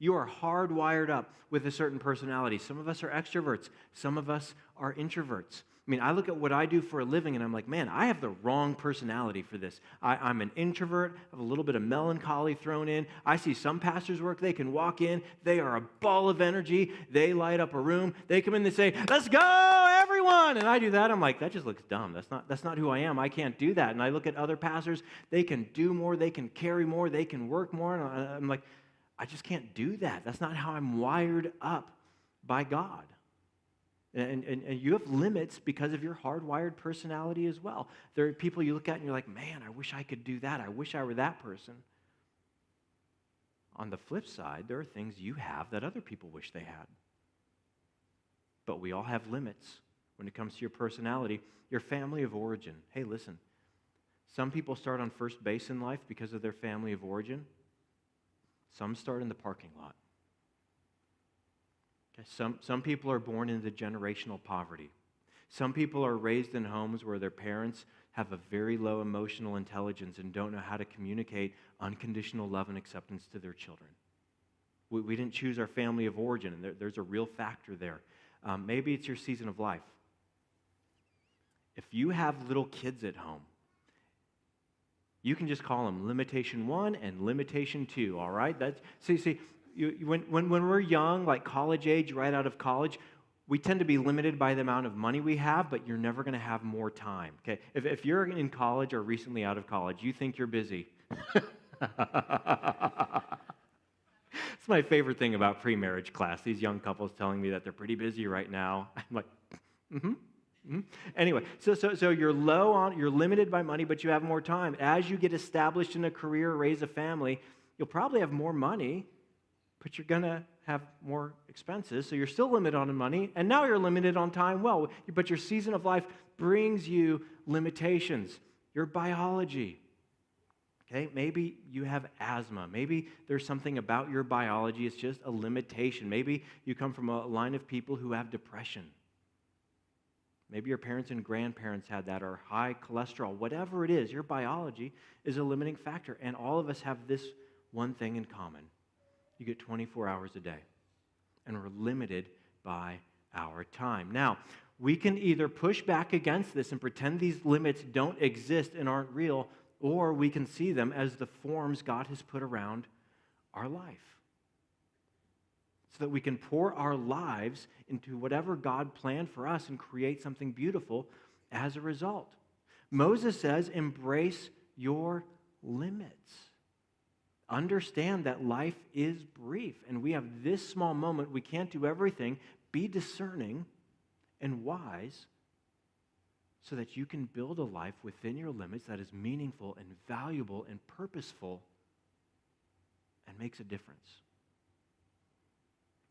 You are hardwired up with a certain personality. Some of us are extroverts. Some of us are introverts. I mean, I look at what I do for a living and I'm like, man, I have the wrong personality for this. I'm an introvert. I have a little bit of melancholy thrown in. I see some pastors work. They can walk in. They are a ball of energy. They light up a room. They come in and say, let's go, everyone. And I do that. I'm like, that just looks dumb. That's not who I am. I can't do that. And I look at other pastors. They can do more. They can carry more. They can work more. And I'm like, I just can't do that. That's not how I'm wired up by God. And you have limits because of your hardwired personality as well. There are people you look at and you're like, man, I wish I could do that. I wish I were that person. On the flip side, there are things you have that other people wish they had. But we all have limits when it comes to your personality, your family of origin. Hey, listen, some people start on first base in life because of their family of origin. Some start in the parking lot. Okay, some people are born into generational poverty. Some people are raised in homes where their parents have a very low emotional intelligence and don't know how to communicate unconditional love and acceptance to their children. We didn't choose our family of origin, and there's a real factor there. Maybe it's your season of life. If you have little kids at home, you can just call them limitation 1 and limitation 2, all right? When we're young, like college age, right out of college, we tend to be limited by the amount of money we have, but you're never going to have more time, okay? If you're in college or recently out of college, you think you're busy. It's my favorite thing about pre-marriage class, these young couples telling me that they're pretty busy right now. I'm like, Anyway, so you're you're limited by money, but you have more time. As you get established in a career, raise a family, you'll probably have more money, but you're going to have more expenses, so you're still limited on money, and now you're limited on time. Well, but your season of life brings you limitations. Your biology. Okay, maybe you have asthma. Maybe there's something about your biology. It's just a limitation. Maybe you come from a line of people who have depression. Maybe your parents and grandparents had that, or high cholesterol. Whatever it is, your biology is a limiting factor. And all of us have this one thing in common. You get 24 hours a day. And we're limited by our time. Now, we can either push back against this and pretend these limits don't exist and aren't real, or we can see them as the forms God has put around our life, so that we can pour our lives into whatever God planned for us and create something beautiful as a result. Moses says, embrace your limits. Understand that life is brief, and we have this small moment. We can't do everything. Be discerning and wise, so that you can build a life within your limits that is meaningful and valuable and purposeful and makes a difference.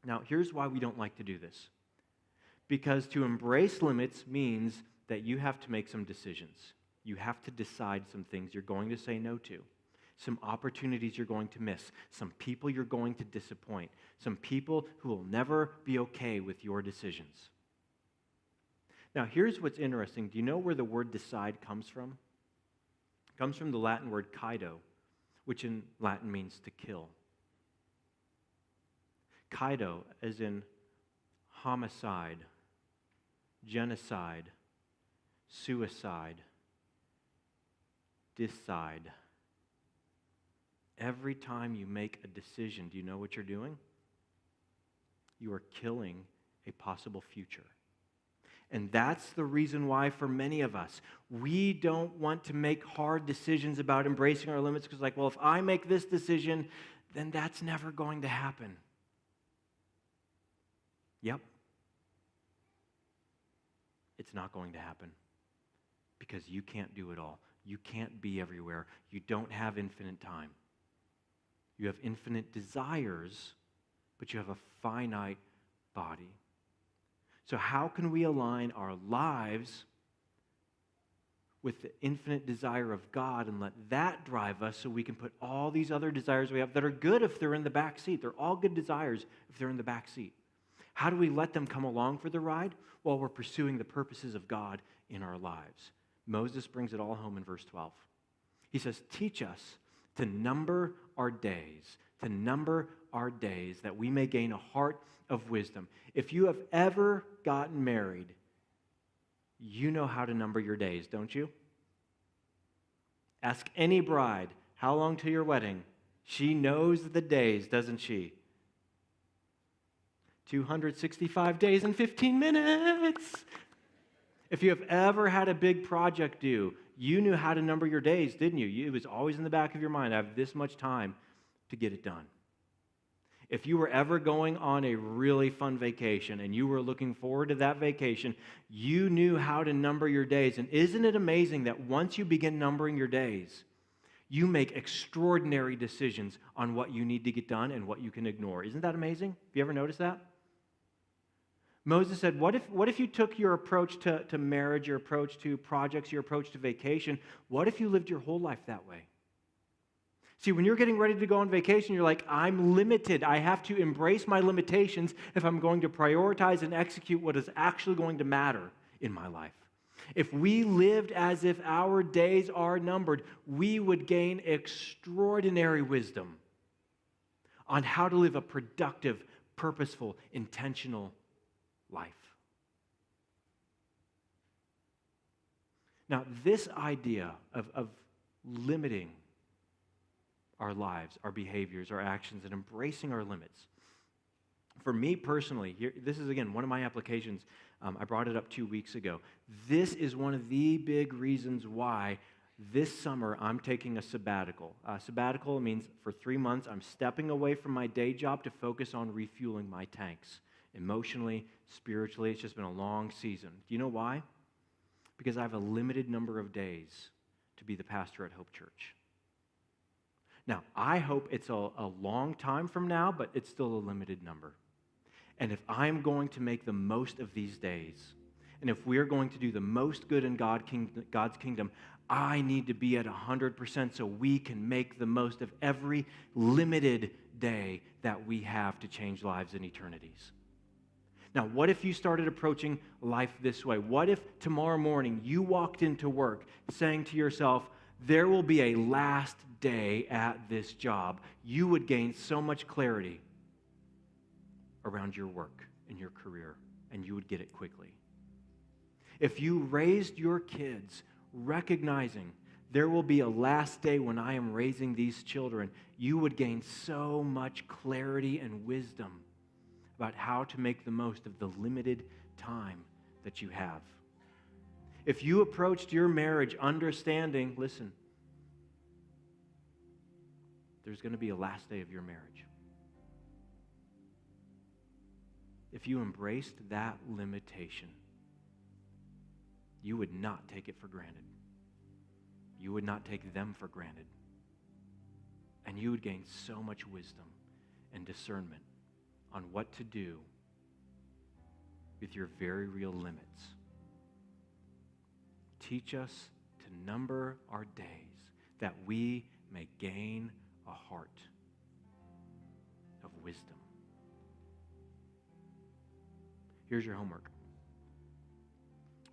Now, here's why we don't like to do this. Because to embrace limits means that you have to make some decisions. You have to decide some things you're going to say no to, some opportunities you're going to miss, some people you're going to disappoint, some people who will never be okay with your decisions. Now, here's what's interesting. Do you know where the word decide comes from? It comes from the Latin word caido, which in Latin means to kill. Caido, as in homicide, genocide, suicide, decide. Every time you make a decision, do you know what you're doing? You are killing a possible future. And that's the reason why, for many of us, we don't want to make hard decisions about embracing our limits, because, like, well, if I make this decision, then that's never going to happen. Yep. It's not going to happen, because you can't do it all. You can't be everywhere. You don't have infinite time. You have infinite desires, but you have a finite body. So how can we align our lives with the infinite desire of God and let that drive us, so we can put all these other desires we have that are good if they're in the back seat? They're all good desires if they're in the back seat. How do we let them come along for the ride? While we're pursuing the purposes of God in our lives. Moses brings it all home in verse 12. He says, teach us to number our days, that we may gain a heart of wisdom. If you have ever gotten married, you know how to number your days, don't you? Ask any bride, how long till your wedding? She knows the days, doesn't she? 265 days and 15 minutes. If you have ever had a big project due, you knew how to number your days, didn't you? It was always in the back of your mind, I have this much time to get it done. If you were ever going on a really fun vacation and you were looking forward to that vacation, you knew how to number your days. And isn't it amazing that once you begin numbering your days, you make extraordinary decisions on what you need to get done and what you can ignore? Isn't that amazing? Have you ever noticed that? Moses said, what if you took your approach to marriage, your approach to projects, your approach to vacation, what if you lived your whole life that way? See, when you're getting ready to go on vacation, you're like, I'm limited. I have to embrace my limitations if I'm going to prioritize and execute what is actually going to matter in my life. If we lived as if our days are numbered, we would gain extraordinary wisdom on how to live a productive, purposeful, intentional life. Now, this idea of limiting our lives, our behaviors, our actions, and embracing our limits. For me personally, this is, again, one of my applications. I brought it up 2 weeks ago. This is one of the big reasons why this summer I'm taking a sabbatical. Sabbatical means for 3 months I'm stepping away from my day job to focus on refueling my tanks. Emotionally, spiritually, it's just been a long season. Do you know why? Because I have a limited number of days to be the pastor at Hope Church. Now, I hope it's a long time from now, but it's still a limited number. And if I'm going to make the most of these days, and if we're going to do the most good in God's kingdom, I need to be at 100% so we can make the most of every limited day that we have to change lives and eternities. Now, what if you started approaching life this way? What if tomorrow morning you walked into work saying to yourself, there will be a last day at this job? You would gain so much clarity around your work and your career, and you would get it quickly. If you raised your kids recognizing there will be a last day when I am raising these children, you would gain so much clarity and wisdom about how to make the most of the limited time that you have. If you approached your marriage understanding, listen, there's going to be a last day of your marriage. If you embraced that limitation, you would not take it for granted. You would not take them for granted. And you would gain so much wisdom and discernment on what to do with your very real limits. Teach us to number our days that we may gain a heart of wisdom. Here's your homework.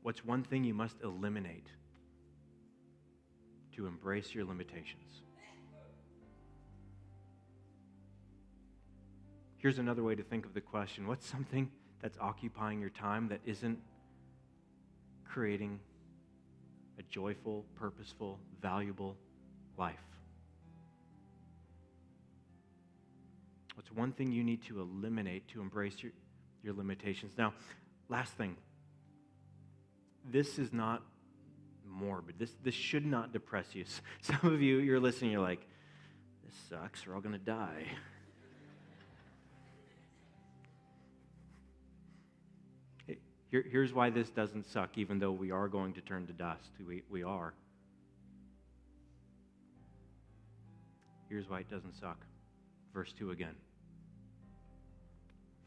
What's one thing you must eliminate to embrace your limitations? Here's another way to think of the question. What's something that's occupying your time that isn't creating a joyful, purposeful, valuable life? What's one thing you need to eliminate to embrace your limitations? Now, last thing. This is not morbid. This should not depress you. Some of you, you're listening, you're like, this sucks, we're all going to die. Here's why this doesn't suck, even though we are going to turn to dust. We are. Here's why it doesn't suck. Verse 2 again.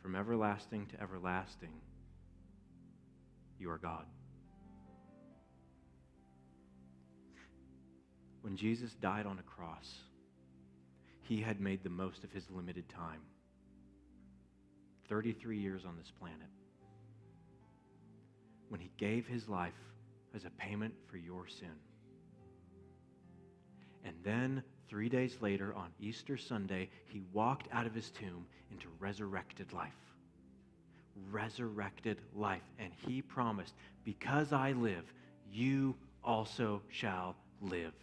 From everlasting to everlasting, you are God. When Jesus died on a cross, he had made the most of his limited time. 33 years on this planet. When he gave his life as a payment for your sin. And then 3 days later, on Easter Sunday, he walked out of his tomb into resurrected life. Resurrected life. And he promised, because I live, you also shall live.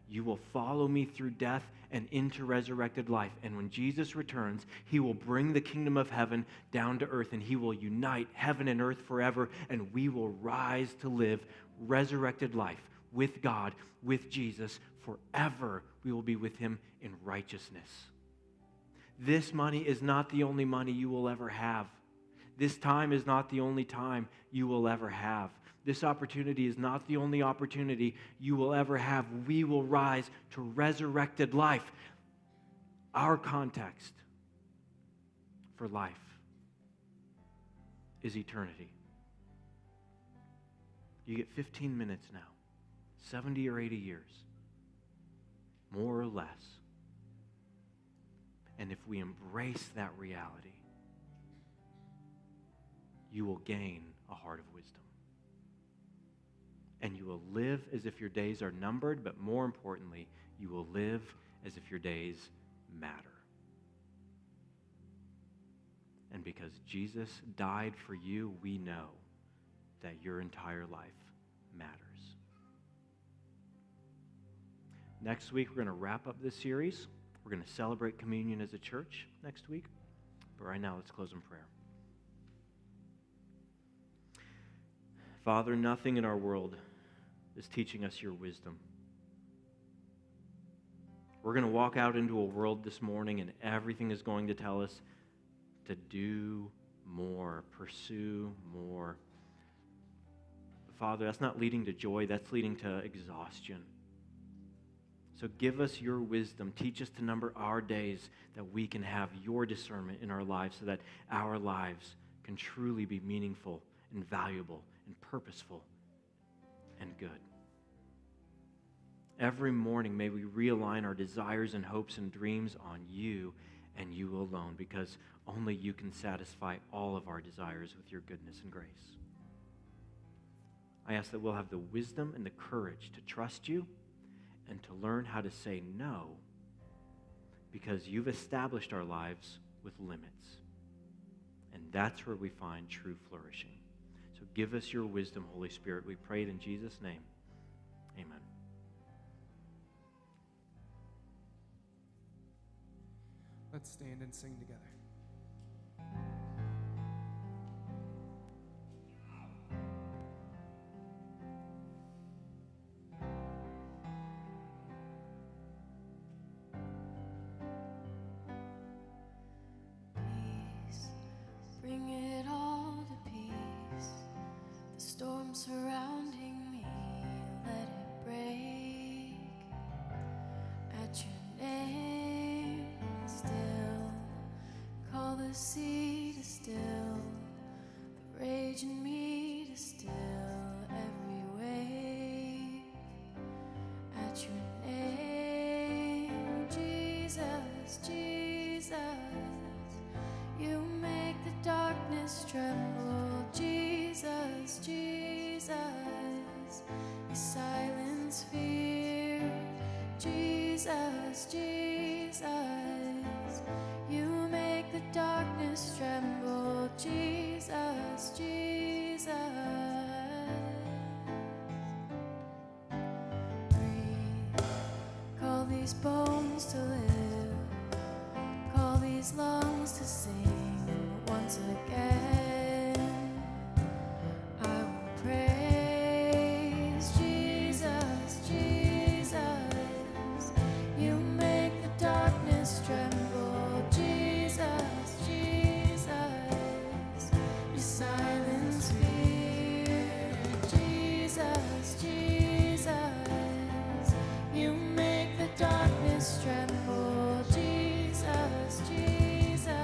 You will follow me through death and into resurrected life. And when Jesus returns, he will bring the kingdom of heaven down to earth, and he will unite heaven and earth forever, and we will rise to live resurrected life with God, with Jesus, forever. We will be with him in righteousness. This money is not the only money you will ever have. This time is not the only time you will ever have. This opportunity is not the only opportunity you will ever have. We will rise to resurrected life. Our context for life is eternity. You get 15 minutes now, 70 or 80 years. more or less. And if we embrace that reality, you will gain a heart of wisdom. And you will live as if your days are numbered, but more importantly, you will live as if your days matter. And because Jesus died for you, we know that your entire life matters. Next week, we're going to wrap up this series. We're going to celebrate communion as a church next week. But right now, let's close in prayer. Father, nothing in our world is teaching us your wisdom. We're going to walk out into a world this morning, and everything is going to tell us to do more, pursue more. Father, that's not leading to joy, that's leading to exhaustion. So give us your wisdom. Teach us to number our days that we can have your discernment in our lives so that our lives can truly be meaningful and valuable and purposeful and good. Every morning, may we realign our desires and hopes and dreams on you and you alone, because only you can satisfy all of our desires with your goodness and grace. I ask that we'll have the wisdom and the courage to trust you and to learn how to say no, because you've established our lives with limits. And that's where we find true flourishing. So give us your wisdom, Holy Spirit. We pray it in Jesus' name. Amen. Let's stand and sing together. Peace, bring it all to peace. The storm surrounding me, let it break. At your name, still, call the sea to still, the rage in me to still every wave. At your name, Jesus, Jesus, you make the darkness tremble. Jesus, Jesus, you silence fear. Jesus, Jesus, you make the darkness tremble. Jesus, Jesus. Breathe, call these bones to live, call these lungs to sing once again. I will praise Jesus, Jesus. You make the darkness tremble. Jesus, Jesus. You silence fear. Jesus, Jesus. You make the darkness tremble. Jesus, Jesus.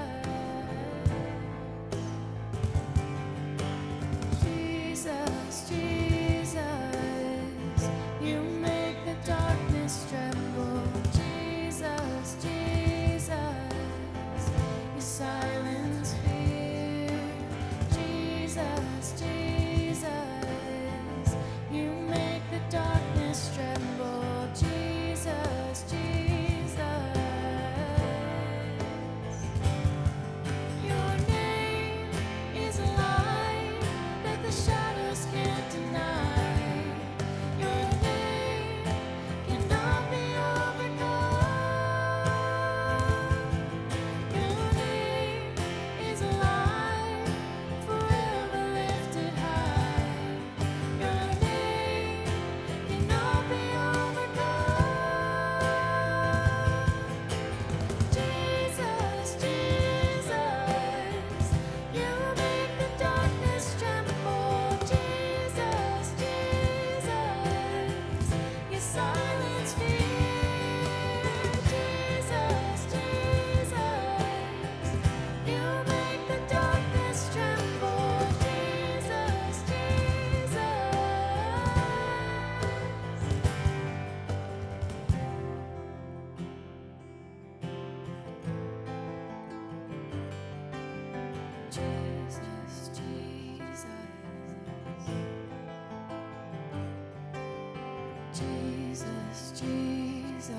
Jesus.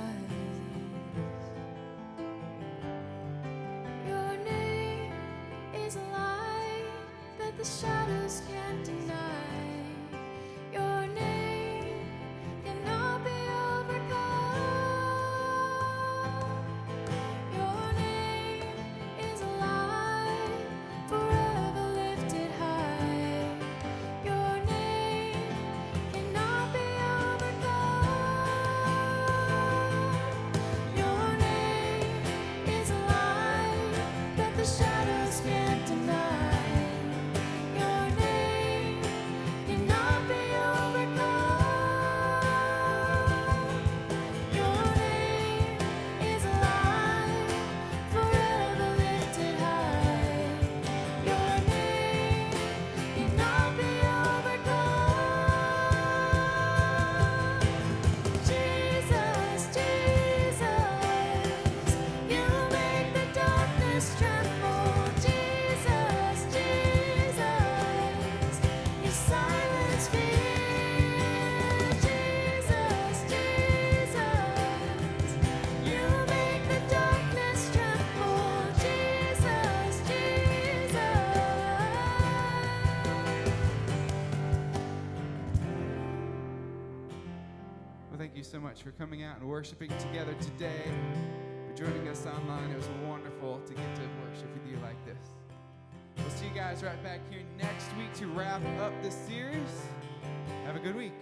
Your name is a light that the shadows can't deny. Your name cannot be overcome. Your name is a light forever lifted high. Your name cannot be overcome. Your name is a light that the shadows can't deny. Your name cannot be overcome. Your name is a light forever lifted high. Your name cannot be overcome. Jesus, Jesus, you make the darkness tremble. Jesus, Jesus, you silence fear. Jesus, Jesus, you make the darkness tremble. Jesus, Jesus. Well, thank you so much for coming out and worshiping together today, for joining us online. It was wonderful to get to worship with you like this. We'll see you guys right back here next week to wrap up this series. Have a good week.